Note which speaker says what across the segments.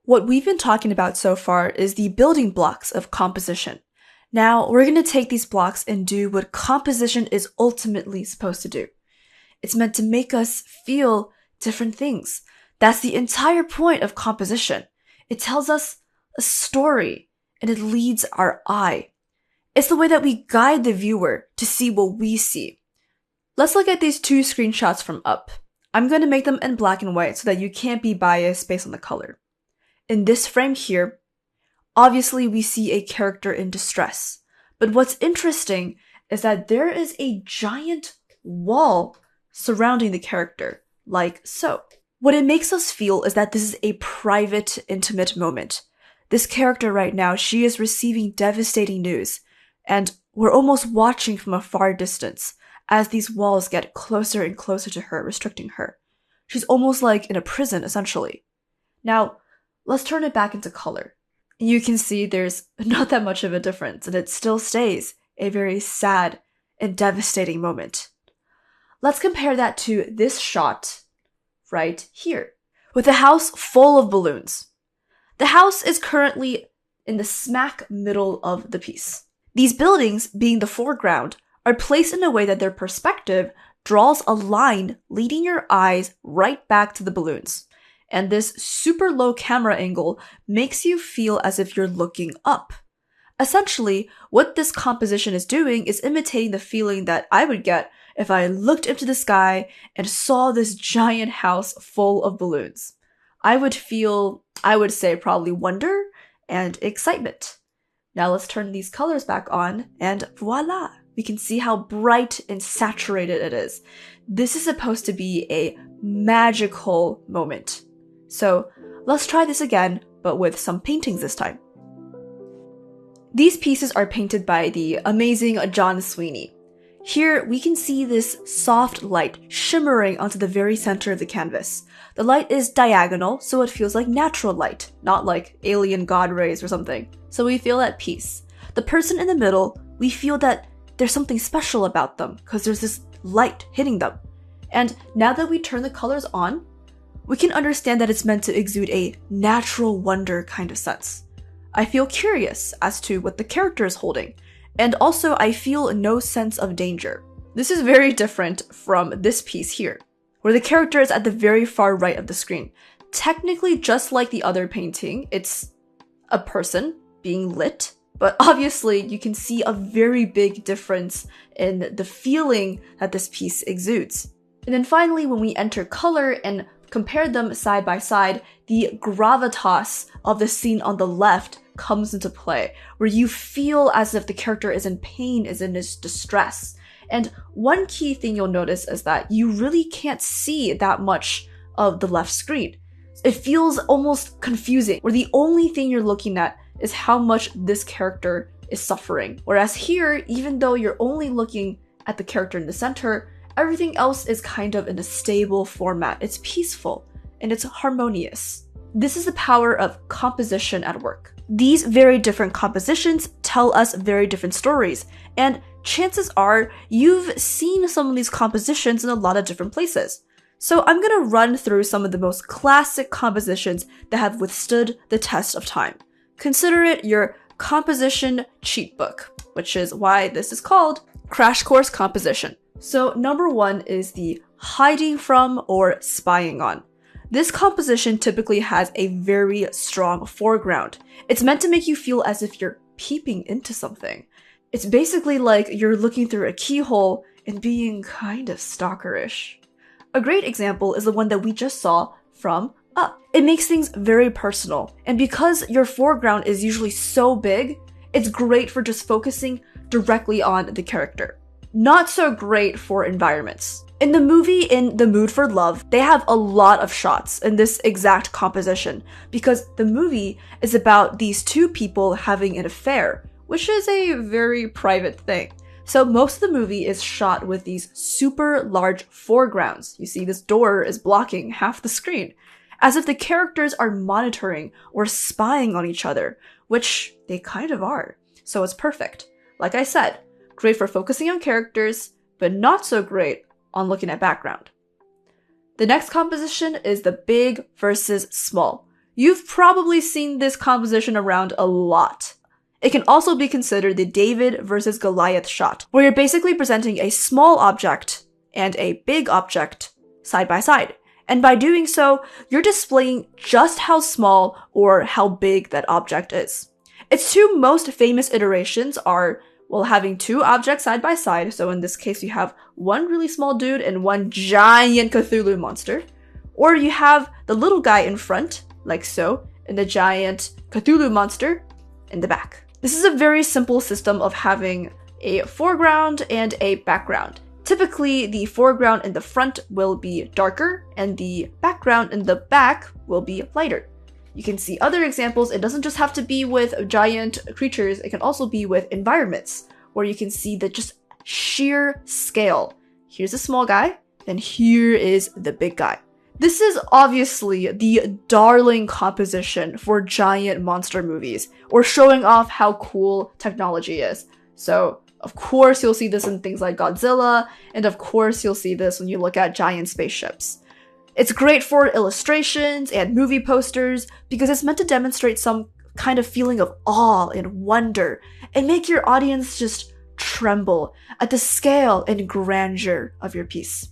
Speaker 1: What we've been talking about so far is the building blocks of composition. Now, we're going to take these blocks and do what composition is ultimately supposed to do. It's meant to make us feel different things. That's the entire point of composition. It tells us a story, and it leads our eye. It's the way that we guide the viewer to see what we see. Let's look at these two screenshots from Up. I'm going to make them in black and white so that you can't be biased based on the color. In this frame here, obviously we see a character in distress. But what's interesting is that there is a giant wall surrounding the character, like so. What it makes us feel is that this is a private, intimate moment. This character right now, she is receiving devastating news, and we're almost watching from a far distance as these walls get closer and closer to her, restricting her. She's almost like in a prison, essentially. Now, let's turn it back into color. You can see there's not that much of a difference, and it still stays a very sad and devastating moment. Let's compare that to this shot right here, with a house full of balloons. The house is currently in the smack middle of the piece. These buildings, being the foreground, are placed in a way that their perspective draws a line leading your eyes right back to the balloons. And this super low camera angle makes you feel as if you're looking up. Essentially, what this composition is doing is imitating the feeling that I would get if I looked into the sky and saw this giant house full of balloons. I would feel, I would say, probably wonder and excitement. Now let's turn these colors back on, and voila! We can see how bright and saturated it is. This is supposed to be a magical moment. So let's try this again, but with some paintings this time. These pieces are painted by the amazing John Sweeney. Here we can see this soft light shimmering onto the very center of the canvas. The light is diagonal, so it feels like natural light, not like alien god rays or something. So we feel at peace. The person in the middle, we feel that there's something special about them because there's this light hitting them. And now that we turn the colors on, we can understand that it's meant to exude a natural wonder kind of sense. I feel curious as to what the character is holding, and also I feel no sense of danger. This is very different from this piece here, where the character is at the very far right of the screen. Technically, just like the other painting, it's a person being lit, but obviously you can see a very big difference in the feeling that this piece exudes. And then finally, when we enter color and compare them side by side, the gravitas of the scene on the left comes into play, where you feel as if the character is in pain, is in this distress. And one key thing you'll notice is that you really can't see that much of the left screen. It feels almost confusing, where the only thing you're looking at is how much this character is suffering. Whereas here, even though you're only looking at the character in the center, everything else is kind of in a stable format. It's peaceful and it's harmonious. This is the power of composition at work. These very different compositions tell us very different stories, and chances are you've seen some of these compositions in a lot of different places. So I'm gonna run through some of the most classic compositions that have withstood the test of time. Consider it your composition cheat book, which is why this is called Crash Course Composition. So number one is the hiding from or spying on. This composition typically has a very strong foreground. It's meant to make you feel as if you're peeping into something. It's basically like you're looking through a keyhole and being kind of stalkerish. A great example is the one that we just saw from Up. It makes things very personal, and because your foreground is usually so big, it's great for just focusing directly on the character. Not so great for environments. In the movie In the Mood for Love, they have a lot of shots in this exact composition because the movie is about these two people having an affair, which is a very private thing. So most of the movie is shot with these super large foregrounds. You see this door is blocking half the screen, as if the characters are monitoring or spying on each other, which they kind of are. So it's perfect. Like I said, great for focusing on characters, but not so great on looking at background. The next composition is the big versus small. You've probably seen this composition around a lot. It can also be considered the David versus Goliath shot, where you're basically presenting a small object and a big object side by side. And by doing so, you're displaying just how small or how big that object is. Its two most famous iterations are, well, having two objects side by side. So in this case, you have one really small dude and one giant Cthulhu monster. Or you have the little guy in front, like so, and the giant Cthulhu monster in the back. This is a very simple system of having a foreground and a background. Typically, the foreground in the front will be darker, and the background in the back will be lighter. You can see other examples. It doesn't just have to be with giant creatures, it can also be with environments, where you can see the just sheer scale. Here's a small guy, then here is the big guy. This is obviously the darling composition for giant monster movies, or showing off how cool technology is. So, of course, you'll see this in things like Godzilla, and of course, you'll see this when you look at giant spaceships. It's great for illustrations and movie posters because it's meant to demonstrate some kind of feeling of awe and wonder and make your audience just tremble at the scale and grandeur of your piece.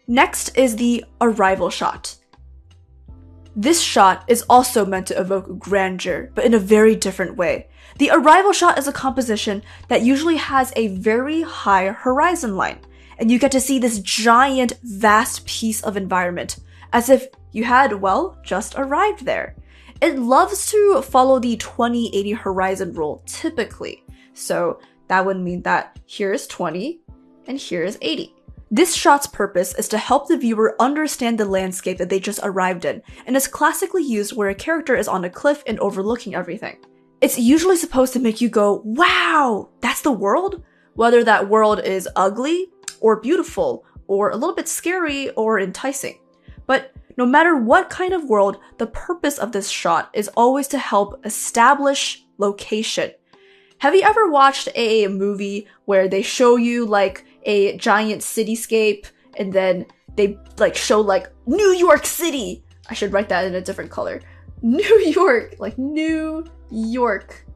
Speaker 1: Next is the arrival shot. This shot is also meant to evoke grandeur, but in a very different way. The arrival shot is a composition that usually has a very high horizon line, and you get to see this giant, vast piece of environment, as if you had, well, just arrived there. It loves to follow the 20-80 horizon rule, typically. So that would mean that here's 20, and here's 80. This shot's purpose is to help the viewer understand the landscape that they just arrived in, and is classically used where a character is on a cliff and overlooking everything. It's usually supposed to make you go, wow, that's the world? Whether that world is ugly, or beautiful, or a little bit scary, or enticing. But no matter what kind of world, the purpose of this shot is always to help establish location. Have you ever watched a movie where they show you like a giant cityscape and then they like show like New York City? I should write that in a different color. New York, like New York,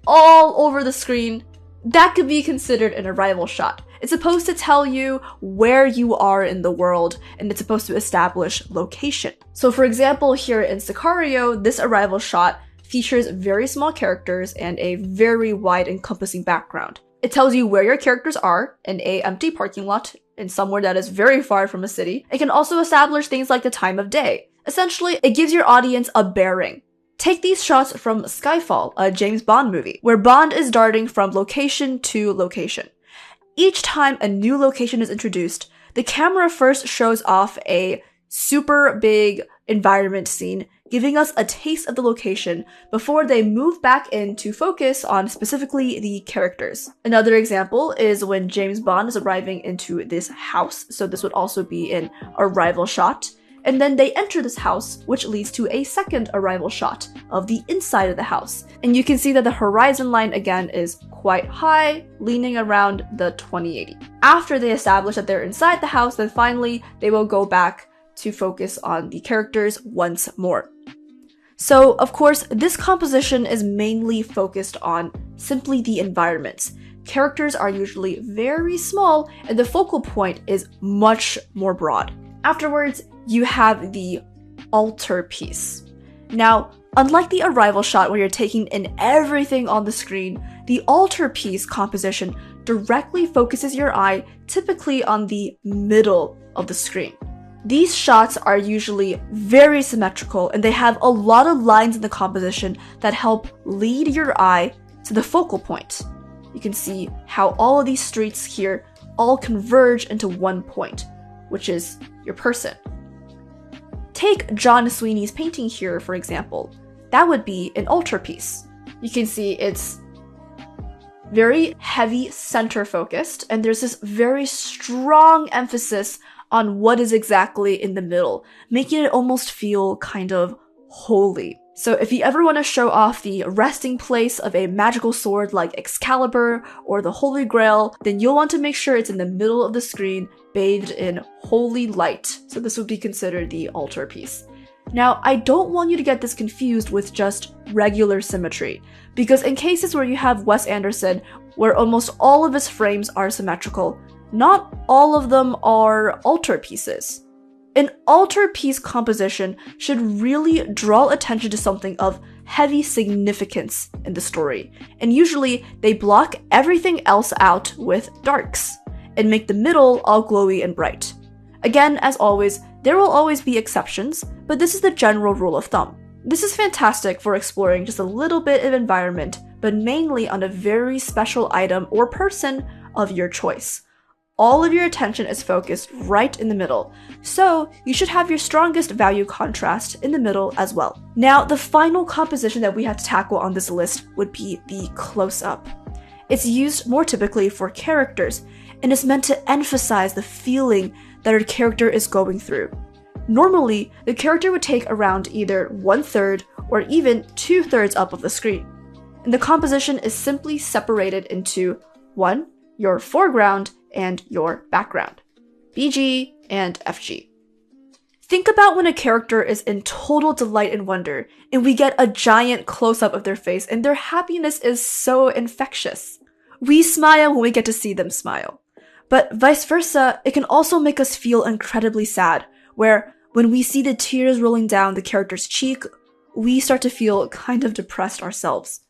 Speaker 1: all over the screen. That could be considered an arrival shot. It's supposed to tell you where you are in the world, and it's supposed to establish location. So for example, here in Sicario, this arrival shot features very small characters and a very wide encompassing background. It tells you where your characters are in an empty parking lot in somewhere that is very far from a city. It can also establish things like the time of day. Essentially, it gives your audience a bearing. Take these shots from Skyfall, a James Bond movie, where Bond is darting from location to location. Each time a new location is introduced, the camera first shows off a super big environment scene, giving us a taste of the location before they move back in to focus on specifically the characters. Another example is when James Bond is arriving into this house, so this would also be an arrival shot. And then they enter this house, which leads to a second arrival shot of the inside of the house. And you can see that the horizon line again is quite high, leaning around the 2080. After they establish that they're inside the house, then finally they will go back to focus on the characters once more. So, of course, this composition is mainly focused on simply the environments. Characters are usually very small, and the focal point is much more broad. Afterwards, you have the altarpiece. Now, unlike the arrival shot where you're taking in everything on the screen, the altarpiece composition directly focuses your eye typically on the middle of the screen. These shots are usually very symmetrical, and they have a lot of lines in the composition that help lead your eye to the focal point. You can see how all of these streets here all converge into one point, which is your person. Take John Sweeney's painting here, for example. That would be an altarpiece. You can see it's very heavy center focused, and there's this very strong emphasis on what is exactly in the middle, making it almost feel kind of holy. So if you ever want to show off the resting place of a magical sword like Excalibur or the Holy Grail, then you'll want to make sure it's in the middle of the screen, bathed in holy light. So this would be considered the altarpiece. Now, I don't want you to get this confused with just regular symmetry, because in cases where you have Wes Anderson, where almost all of his frames are symmetrical, not all of them are altarpieces. An altarpiece composition should really draw attention to something of heavy significance in the story, and usually they block everything else out with darks, and make the middle all glowy and bright. Again, as always, there will always be exceptions, but this is the general rule of thumb. This is fantastic for exploring just a little bit of environment, but mainly on a very special item or person of your choice. All of your attention is focused right in the middle, so you should have your strongest value contrast in the middle as well. Now, the final composition that we have to tackle on this list would be the close-up. It's used more typically for characters, and is meant to emphasize the feeling that our character is going through. Normally, the character would take around either 1/3 or even 2/3 up of the screen, and the composition is simply separated into 1. Your foreground and your background, BG and FG. Think about when a character is in total delight and wonder, and we get a giant close-up of their face, and their happiness is so infectious. We smile when we get to see them smile. But vice versa, it can also make us feel incredibly sad, where when we see the tears rolling down the character's cheek, we start to feel kind of depressed ourselves.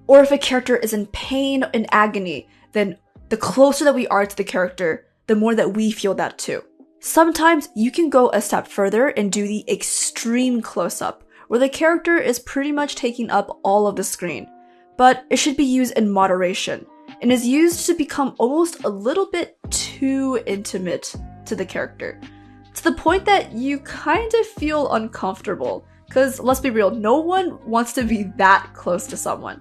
Speaker 1: Or if a character is in pain and agony, then the closer that we are to the character, the more that we feel that too. Sometimes you can go a step further and do the extreme close-up, where the character is pretty much taking up all of the screen, but it should be used in moderation, and is used to become almost a little bit too intimate to the character, to the point that you kind of feel uncomfortable, because let's be real, no one wants to be that close to someone.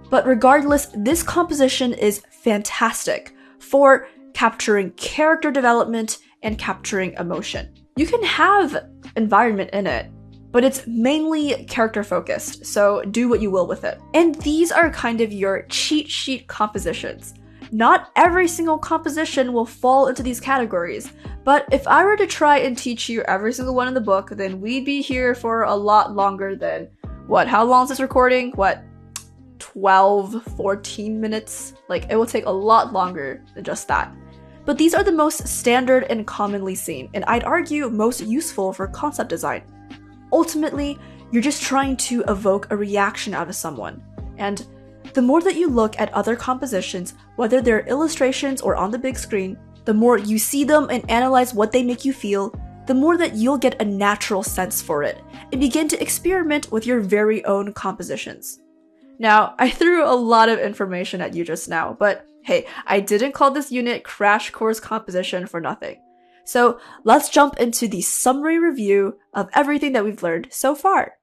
Speaker 1: But regardless, this composition is fantastic for capturing character development and capturing emotion. You can have environment in it, but it's mainly character focused, so do what you will with it. And these are kind of your cheat sheet compositions. Not every single composition will fall into these categories, but if I were to try and teach you every single one in the book, then we'd be here for a lot longer than, how long is this recording? 12, 14 minutes? It will take a lot longer than just that. But these are the most standard and commonly seen, and I'd argue most useful for concept design. Ultimately, you're just trying to evoke a reaction out of someone. And the more that you look at other compositions, whether they're illustrations or on the big screen, the more you see them and analyze what they make you feel, the more that you'll get a natural sense for it, and begin to experiment with your very own compositions. Now, I threw a lot of information at you just now, but hey, I didn't call this unit Crash Course Composition for nothing. So let's jump into the summary review of everything that we've learned so far.